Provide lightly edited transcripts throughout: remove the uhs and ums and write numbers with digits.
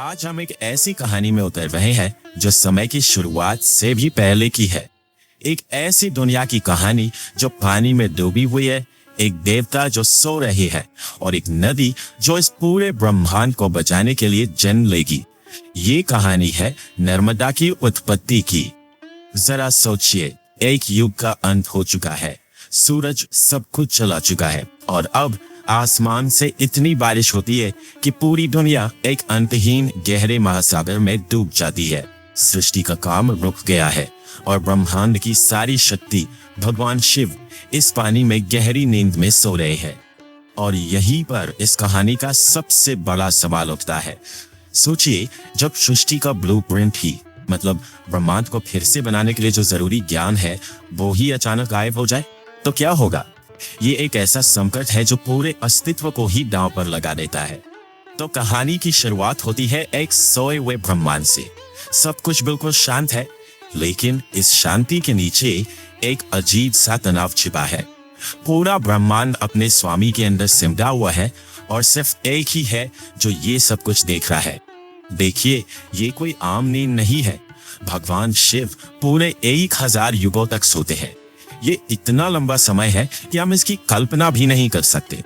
आज हम एक ऐसी कहानी में उतर रहे हैं जो समय की शुरुआत से भी पहले की है। एक ऐसी दुनिया की कहानी जो पानी में डूबी हुई है, एक देवता जो सो रही है और एक नदी जो इस पूरे ब्रह्मांड को बचाने के लिए जन्म लेगी। ये कहानी है नर्मदा की उत्पत्ति की। जरा सोचिए, एक युग का अंत हो चुका है, सूरज सब कुछ चला चुका है और अब आसमान से इतनी बारिश होती है कि पूरी दुनिया एक अंतहीन गहरे महासागर में डूब जाती है। सृष्टि का काम रुक गया है और ब्रह्मांड की सारी शक्ति भगवान शिव इस पानी में गहरी नींद में सो रहे हैं। और यहीं पर इस कहानी का सबसे बड़ा सवाल उठता है। सोचिए, जब सृष्टि का ब्लूप्रिंट ही मतलब ब्रह्मांड को फिर से बनाने के लिए जो जरूरी ज्ञान है वो ही अचानक गायब हो जाए तो क्या होगा। ये एक ऐसा संकट है जो पूरे अस्तित्व को ही दांव पर लगा देता है। तो कहानी की शुरुआत होती है एक सोए हुए ब्रह्मांड से। सब कुछ बिल्कुल शांत है, लेकिन इस शांति के नीचे एक अजीब सा तनाव छिपा है। पूरा ब्रह्मांड अपने स्वामी के अंदर सिमटा हुआ है और सिर्फ एक ही है जो ये सब कुछ देख रहा है। देखिए, ये कोई आम नींद नहीं है। भगवान शिव पूरे 1000 युगों तक सोते हैं। ये इतना लंबा समय है कि हम इसकी कल्पना भी नहीं कर सकते।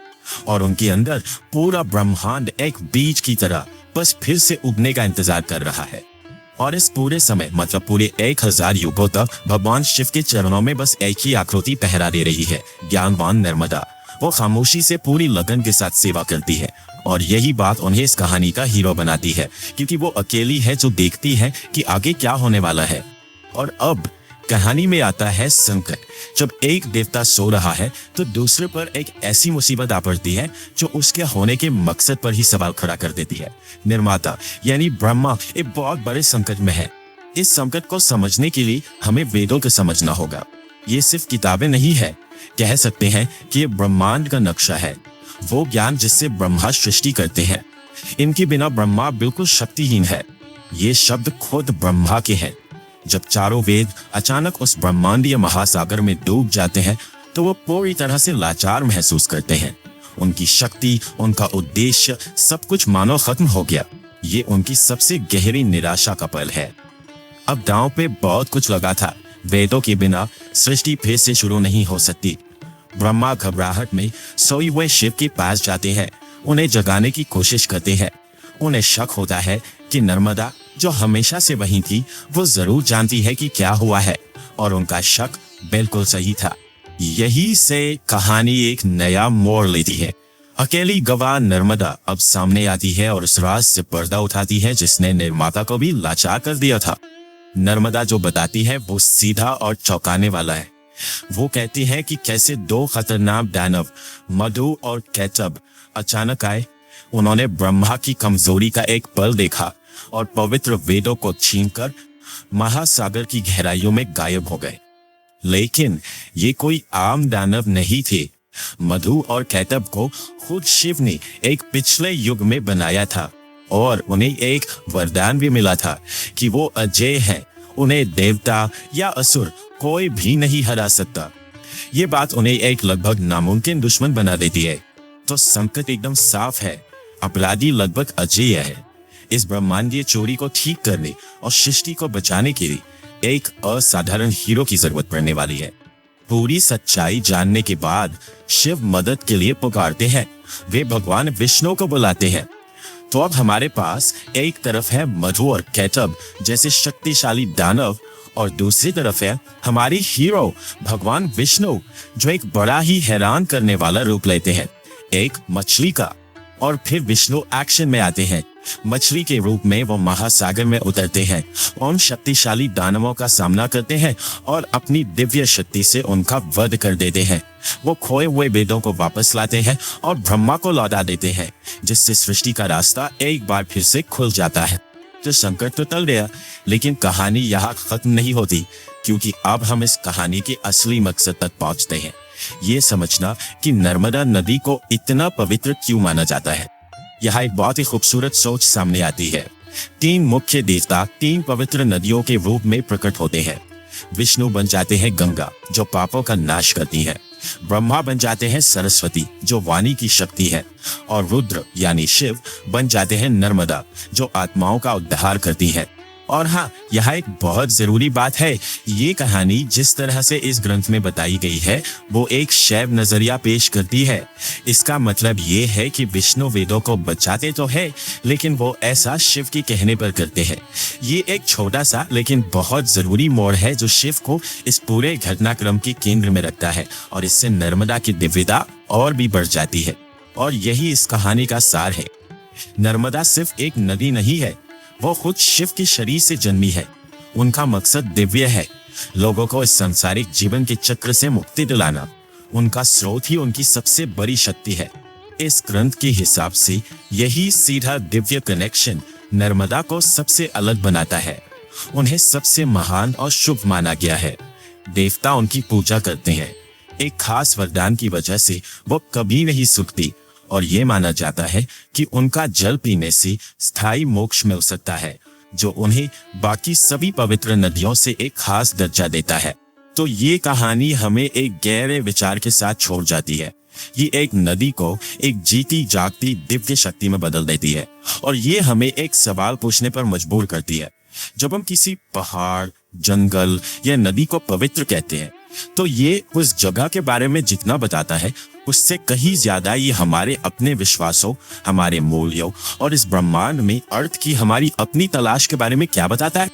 और उनके अंदर पूरा ब्रह्मांड एक बीज की तरह बस फिर से उगने का इंतजार कर रहा है। और इस पूरे समय मतलब पूरे 1000 युगों तक भगवान शिव के चरणों में बस एक ही आकृति पहरा दे रही है, ज्ञानवान नर्मदा। वो खामोशी से पूरी लगन के साथ सेवा करती है और यही बात उन्हें इस कहानी का हीरो बनाती है, क्योंकि वो अकेली है जो देखती है कि आगे क्या होने वाला है। और अब कहानी में आता है संकट। जब एक देवता सो रहा है तो दूसरे पर एक ऐसी मुसीबत आ पड़ती है जो उसके होने के मकसद पर ही सवाल खड़ा कर देती है। निर्माता यानी ब्रह्मा एक बहुत बड़े संकट में है। इस संकट को समझने के लिए हमें वेदों को समझना होगा। ये सिर्फ किताबें नहीं है, कह सकते हैं कि ये ब्रह्मांड का नक्शा है, वो ज्ञान जिससे ब्रह्मा सृष्टि करते हैं। इनके बिना ब्रह्मा बिल्कुल शक्तिहीन है। ये शब्द खुद ब्रह्मा के हैं। जब चारों वेद अचानक उस ब्रह्मांडीय महासागर में डूब जाते हैं तो वो पूरी तरह से लाचार महसूस करते हैं। उनकी शक्ति, उनका उद्देश्य, सब कुछ मानो खत्म हो गया। ये उनकी सबसे गहरी निराशा का पल है। अब दांव पे बहुत कुछ लगा था। वेदों के बिना सृष्टि फिर से शुरू नहीं हो सकती। ब्रह्मा घबराहट में सोए हुए शिव के पास जाते हैं, उन्हें जगाने की कोशिश करते हैं। उन्हें शक होता है कि नर्मदा जो हमेशा से वहीं थी वो जरूर जानती है कि क्या हुआ है, और उनका शक बिल्कुल सही था। यही से कहानी एक नया मोड़ लेती है। अकेली गवाह नर्मदा अब सामने आती है और उस राज से पर्दा उठाती है जिसने निर्माता को भी लाचार कर दिया था। नर्मदा जो बताती है वो सीधा और चौंकाने वाला है। वो कहती है कि कैसे 2 खतरनाक दानव मधु और कैटब अचानक आए। उन्होंने ब्रह्मा की कमजोरी का एक पल देखा और पवित्र वेदों को छीनकर महासागर की गहराइयों में गायब हो गए। लेकिन ये कोई आम दानव नहीं थे। मधु और कैटब को खुद शिव ने एक पिछले युग में बनाया था और उन्हें एक वरदान भी मिला था कि वो अजय हैं। उन्हें देवता या असुर कोई भी नहीं हरा सकता। ये बात उन्हें एक लगभग नामुमकिन दुश्मन बना देती है। तो संकट एकदम साफ है। अपराधी लगभग अजय है। इस ब्रह्मांडीय चोरी को ठीक करने और सृष्टि को बचाने के लिए एक असाधारण हीरो की जरूरत पड़ने वाली है। पूरी सच्चाई जानने के बाद शिव मदद के लिए पुकारते हैं। वे भगवान विष्णु को बुलाते हैं। तो अब हमारे पास एक तरफ है मधु और कैटब जैसे शक्तिशाली दानव और दूसरी तरफ है हमारी हीरो भगवान विष्णु जो एक बड़ा ही हैरान करने वाला रूप लेते हैं, एक मछली का। और फिर विष्णु एक्शन में आते हैं। मछली के रूप में वो महासागर में उतरते हैं, उन शक्तिशाली दानवों का सामना करते हैं और अपनी दिव्य शक्ति से उनका वध कर देते हैं। वो खोए हुए वेदों को वापस लाते हैं और ब्रह्मा को लौटा देते हैं, जिससे सृष्टि का रास्ता एक बार फिर से खुल जाता है। तो संकट तो टल गया, लेकिन कहानी यहाँ खत्म नहीं होती, क्योंकि अब हम इस कहानी के असली मकसद तक पहुंचते हैं। ये समझना कि नर्मदा नदी को इतना पवित्र क्यों माना जाता है। यहाँ एक बहुत ही खूबसूरत सोच सामने आती है। 3 मुख्य देवता 3 पवित्र नदियों के रूप में प्रकट होते हैं। विष्णु बन जाते हैं गंगा जो पापों का नाश करती है। ब्रह्मा बन जाते हैं सरस्वती जो वाणी की शक्ति है, और रुद्र यानी शिव बन जाते हैं नर्मदा जो आत्माओं का उद्धार करती है। और हाँ, यहाँ एक बहुत जरूरी बात है, ये कहानी जिस तरह से इस ग्रंथ में बताई गई है वो एक शैव नजरिया पेश करती है। इसका मतलब ये है कि विष्णु वेदों को बचाते तो है, लेकिन वो ऐसा शिव के कहने पर करते हैं। ये एक छोटा सा लेकिन बहुत जरूरी मोड़ है जो शिव को इस पूरे घटनाक्रम के केंद्र में रखता है, और इससे नर्मदा की दिव्यता और भी बढ़ जाती है। और यही इस कहानी का सार है। नर्मदा सिर्फ एक नदी नहीं है, वो खुद शिव के शरीर से जन्मी है। उनका मकसद दिव्य है, लोगों को इस सांसारिक जीवन के चक्र से मुक्ति दिलाना। उनका स्रोत ही उनकी सबसे बड़ी शक्ति है। इस ग्रंथ के हिसाब से यही सीधा दिव्य कनेक्शन नर्मदा को सबसे अलग बनाता है। उन्हें सबसे महान और शुभ माना गया है। देवता उनकी पूजा करते हैं। एक खास वरदान की वजह से वो कभी नहीं सूखती, और ये माना जाता है कि उनका जल पीने से स्थायी मोक्ष मिल सकता है, जो उन्हें बाकी सभी पवित्र नदियों से एक खास दर्जा देता है। तो ये कहानी हमें एक गहरे विचार के साथ छोड़ जाती है। ये एक नदी को एक जीती जागती दिव्य शक्ति में बदल देती है, और ये हमें एक सवाल पूछने पर मजबूर करती है। जब हम किसी पहाड़, जंगल या नदी को पवित्र कहते हैं, तो ये उस जगह के बारे में जितना बताता है, उससे कहीं ज्यादा ये हमारे अपने विश्वासों, हमारे मूल्यों और इस ब्रह्मांड में अर्थ की हमारी अपनी तलाश के बारे में क्या बताता है।